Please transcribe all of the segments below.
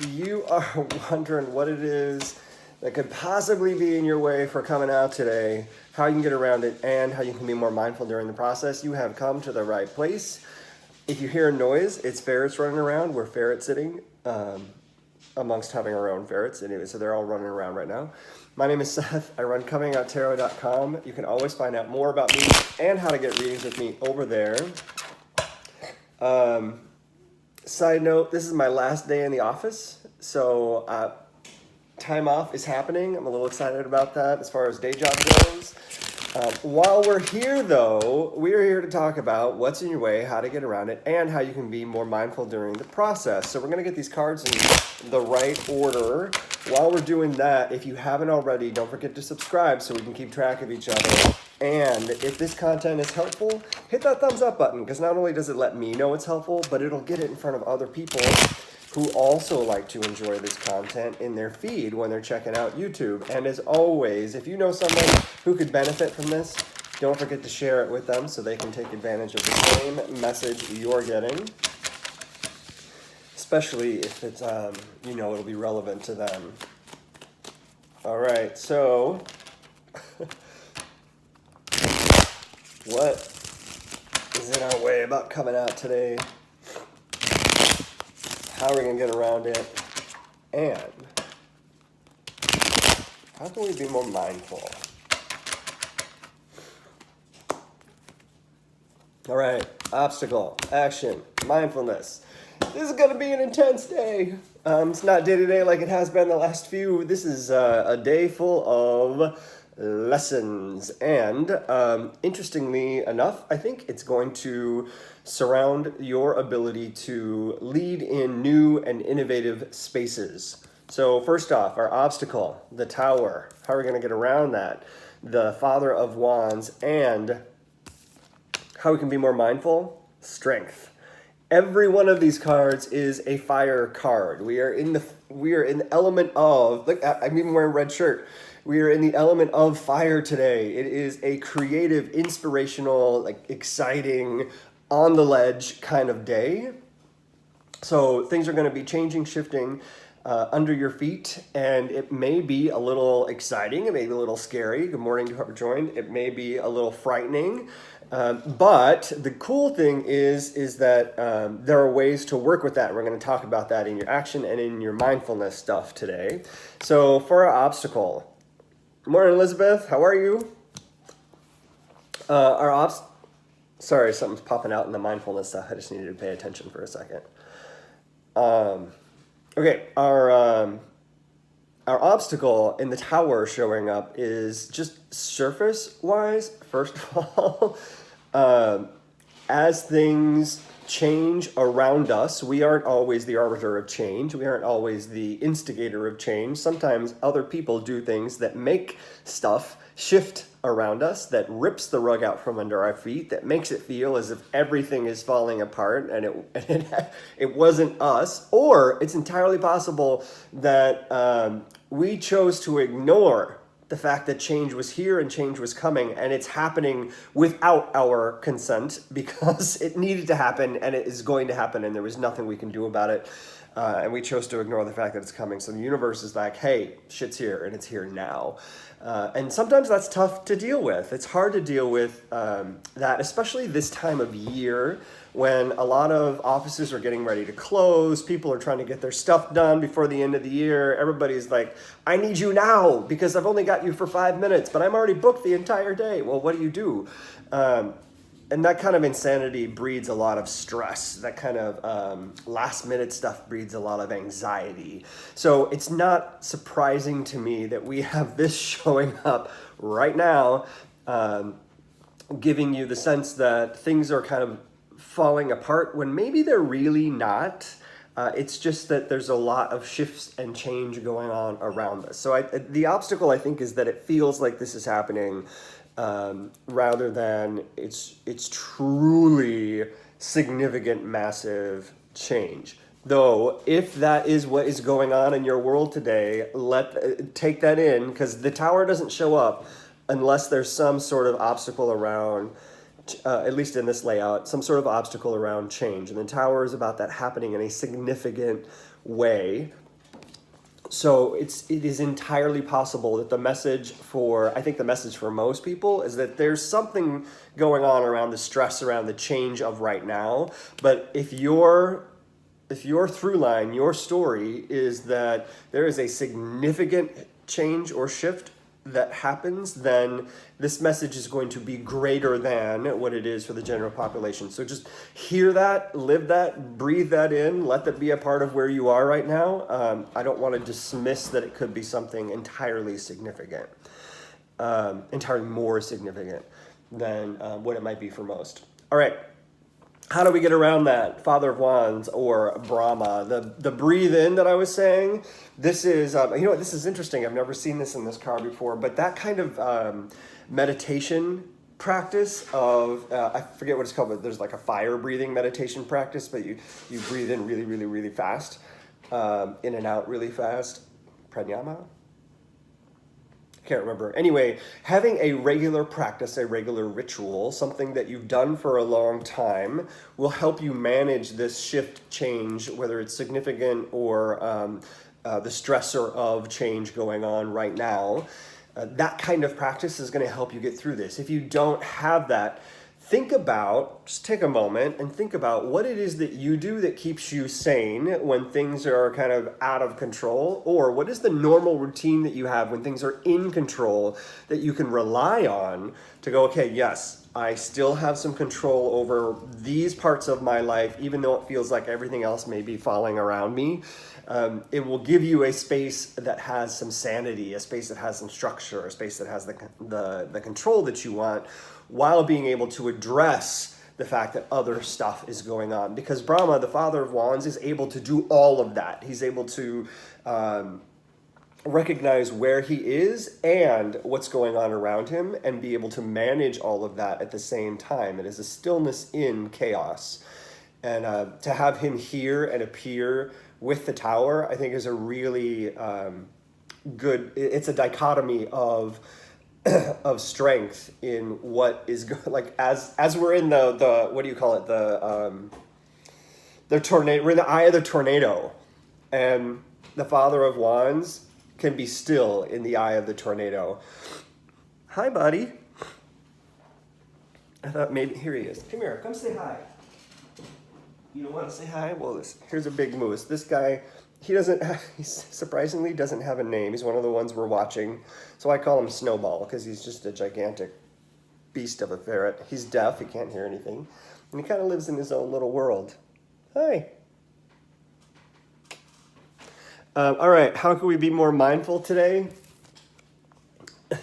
if you are wondering what it is that could possibly be in your way for coming out today, how you can get around it, and how you can be more mindful during the process, you have come to the right place. If you hear a noise, it's ferrets running around. We're ferret sitting amongst having our own ferrets. Anyway, so they're all running around right now. My name is Seth. I run Comingouttarot.com. You can always find out more about me and how to get readings with me over there. Side note, this is my last day in the office, so time off is happening. I'm a little excited about that as far as day job goes. While we're here, though, we're here to talk about what's in your way, how to get around it, and how you can be more mindful during the process. So we're going to get these cards in the right order. While we're doing that, if you haven't already, don't forget to subscribe so we can keep track of each other. And if this content is helpful, hit that thumbs up button, because not only does it let me know it's helpful, but it'll get it in front of other people who also like to enjoy this content in their feed when they're checking out YouTube. And as always, if you know someone who could benefit from this, don't forget to share it with them so they can take advantage of the same message you're getting, especially if it's, it'll be relevant to them. All right, so what is in our way about coming out today? How are we going to get around it? And how can we be more mindful? All right, obstacle, action, mindfulness. This is going to be an intense day. It's not day-to-day like it has been the last few. This is a day full of lessons. And interestingly enough, I think it's going to surround your ability to lead in new and innovative spaces. So first off, our obstacle, the Tower. How are we going to get around that? The Father of Wands, and how we can be more mindful? Strength. Every one of these cards is a fire card. We are in the element of, look, I'm even wearing a red shirt. We are in the element of fire today. It is a creative, inspirational, exciting, on the ledge kind of day. So things are going to be changing, shifting under your feet, and it may be a little exciting. It may be a little scary. Good morning to whoever joined. It may be a little frightening. But the cool thing is that there are ways to work with that. We're going to talk about that in your action and in your mindfulness stuff today. So for our obstacle, good morning, Elizabeth. How are you? Sorry, something's popping out in the mindfulness stuff. I just needed to pay attention for a second. Okay, our obstacle in the Tower showing up is just surface-wise, first of all. As things change around us, we aren't always the arbiter of change. We aren't always the instigator of change. Sometimes other people do things that make stuff shift around us, that rips the rug out from under our feet, that makes it feel as if everything is falling apart and it wasn't us. Or it's entirely possible that we chose to ignore the fact that change was here and change was coming, and it's happening without our consent because it needed to happen and it is going to happen and there was nothing we can do about it. And we chose to ignore the fact that it's coming. So the universe is like, hey, shit's here and it's here now. And sometimes that's tough to deal with. It's hard to deal with that, especially this time of year when a lot of offices are getting ready to close. People are trying to get their stuff done before the end of the year. Everybody's like, I need you now because I've only got you for 5 minutes, but I'm already booked the entire day. Well, what do you do? And that kind of insanity breeds a lot of stress. That kind of last minute stuff breeds a lot of anxiety. So it's not surprising to me that we have this showing up right now, giving you the sense that things are kind of falling apart when maybe they're really not. It's just that there's a lot of shifts and change going on around us. So the obstacle, I think, is that it feels like this is happening rather than it's truly significant, massive change. Though, if that is what is going on in your world today, take that in, because the Tower doesn't show up unless there's some sort of obstacle around, at least in this layout, some sort of obstacle around change. And the Tower is about that happening in a significant way. So it is entirely possible that I think the message for most people is that there's something going on around the stress around the change of right now. But if your through line, your story is that there is a significant change or shift that happens, then this message is going to be greater than what it is for the general population. So just hear that, live that, breathe that in, let that be a part of where you are right now. I don't want to dismiss that it could be something entirely significant, entirely more significant than what it might be for most. All right. How do we get around that? Father of Wands or Brahma. The breathe in that I was saying, this is, this is interesting. I've never seen this in this card before, but that kind of meditation practice of, I forget what it's called, but there's like a fire breathing meditation practice, but you breathe in really, really, really fast, in and out really fast. Pranayama? Can't remember. Anyway, having a regular practice, a regular ritual, something that you've done for a long time will help you manage this shift change, whether it's significant or the stressor of change going on right now. That kind of practice is going to help you get through this. If you don't have that, just take a moment and think about what it is that you do that keeps you sane when things are kind of out of control, or what is the normal routine that you have when things are in control that you can rely on to go, okay, yes, I still have some control over these parts of my life, even though it feels like everything else may be falling around me. It will give you a space that has some sanity, a space that has some structure, a space that has the control that you want, while being able to address the fact that other stuff is going on. Because Brahma, the Father of Wands, is able to do all of that. He's able to recognize where he is and what's going on around him and be able to manage all of that at the same time. It is a stillness in chaos. And to have him here and appear with the Tower, I think is a really good, it's a dichotomy of strength in what is like as we're in the what do you call it, the tornado, we're in the eye of the tornado, and the Father of Wands can be still in the eye of the tornado. Hi, buddy. I thought maybe here he is. Come here, come say hi. You don't want to say hi? Well, here's a big moose. This guy, he surprisingly doesn't have a name. He's one of the ones we're watching. So I call him Snowball because he's just a gigantic beast of a ferret. He's deaf, he can't hear anything. And he kind of lives in his own little world. Hi. All right, how can we be more mindful today?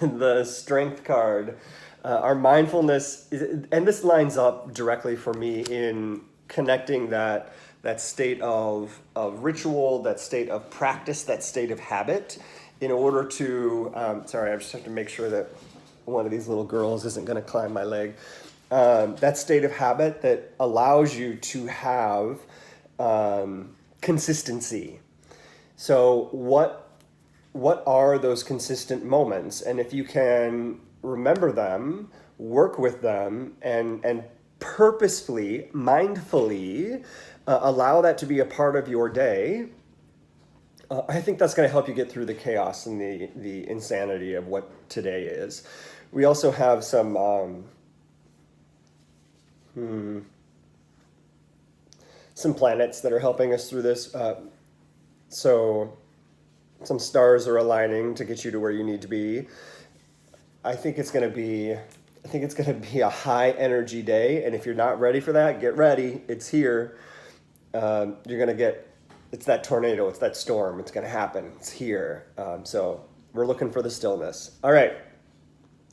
The Strength card. Our mindfulness, and this lines up directly for me in connecting that state of ritual, that state of practice, that state of habit, in order to, sorry, I just have to make sure that one of these little girls isn't going to climb my leg. That state of habit that allows you to have consistency. So what are those consistent moments? And if you can remember them, work with them, and purposefully, mindfully allow that to be a part of your day, I think that's going to help you get through the chaos and the insanity of what today is. We also have some planets that are helping us through this. So some stars are aligning to get you to where you need to be. I think it's going to be a high energy day, and if you're not ready for that, get ready. It's here. It's that tornado, it's that storm, it's going to happen. It's here. So we're looking for the stillness. All right.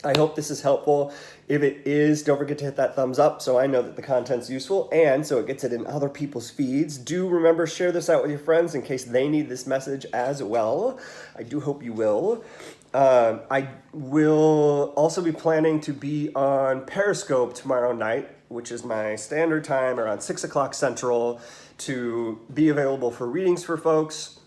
I hope this is helpful. If it is, don't forget to hit that thumbs up so I know that the content's useful and so it gets it in other people's feeds. Do remember, share this out with your friends in case they need this message as well. I do hope you will. I will also be planning to be on Periscope tomorrow night, which is my standard time, around 6 o'clock Central, to be available for readings for folks.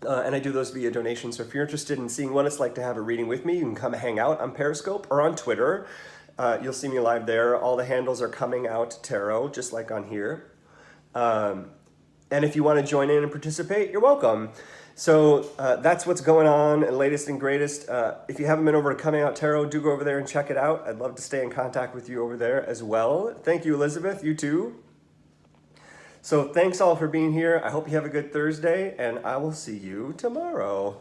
And I do those via donation. So if you're interested in seeing what it's like to have a reading with me, you can come hang out on Periscope or on Twitter. You'll see me live there. All the handles are Coming Out Tarot, just like on here. And if you want to join in and participate, you're welcome. So that's what's going on, and latest and greatest. If you haven't been over to Coming Out Tarot, do go over there and check it out. I'd love to stay in contact with you over there as well. Thank you, Elizabeth. You too. So thanks all for being here. I hope you have a good Thursday, and I will see you tomorrow.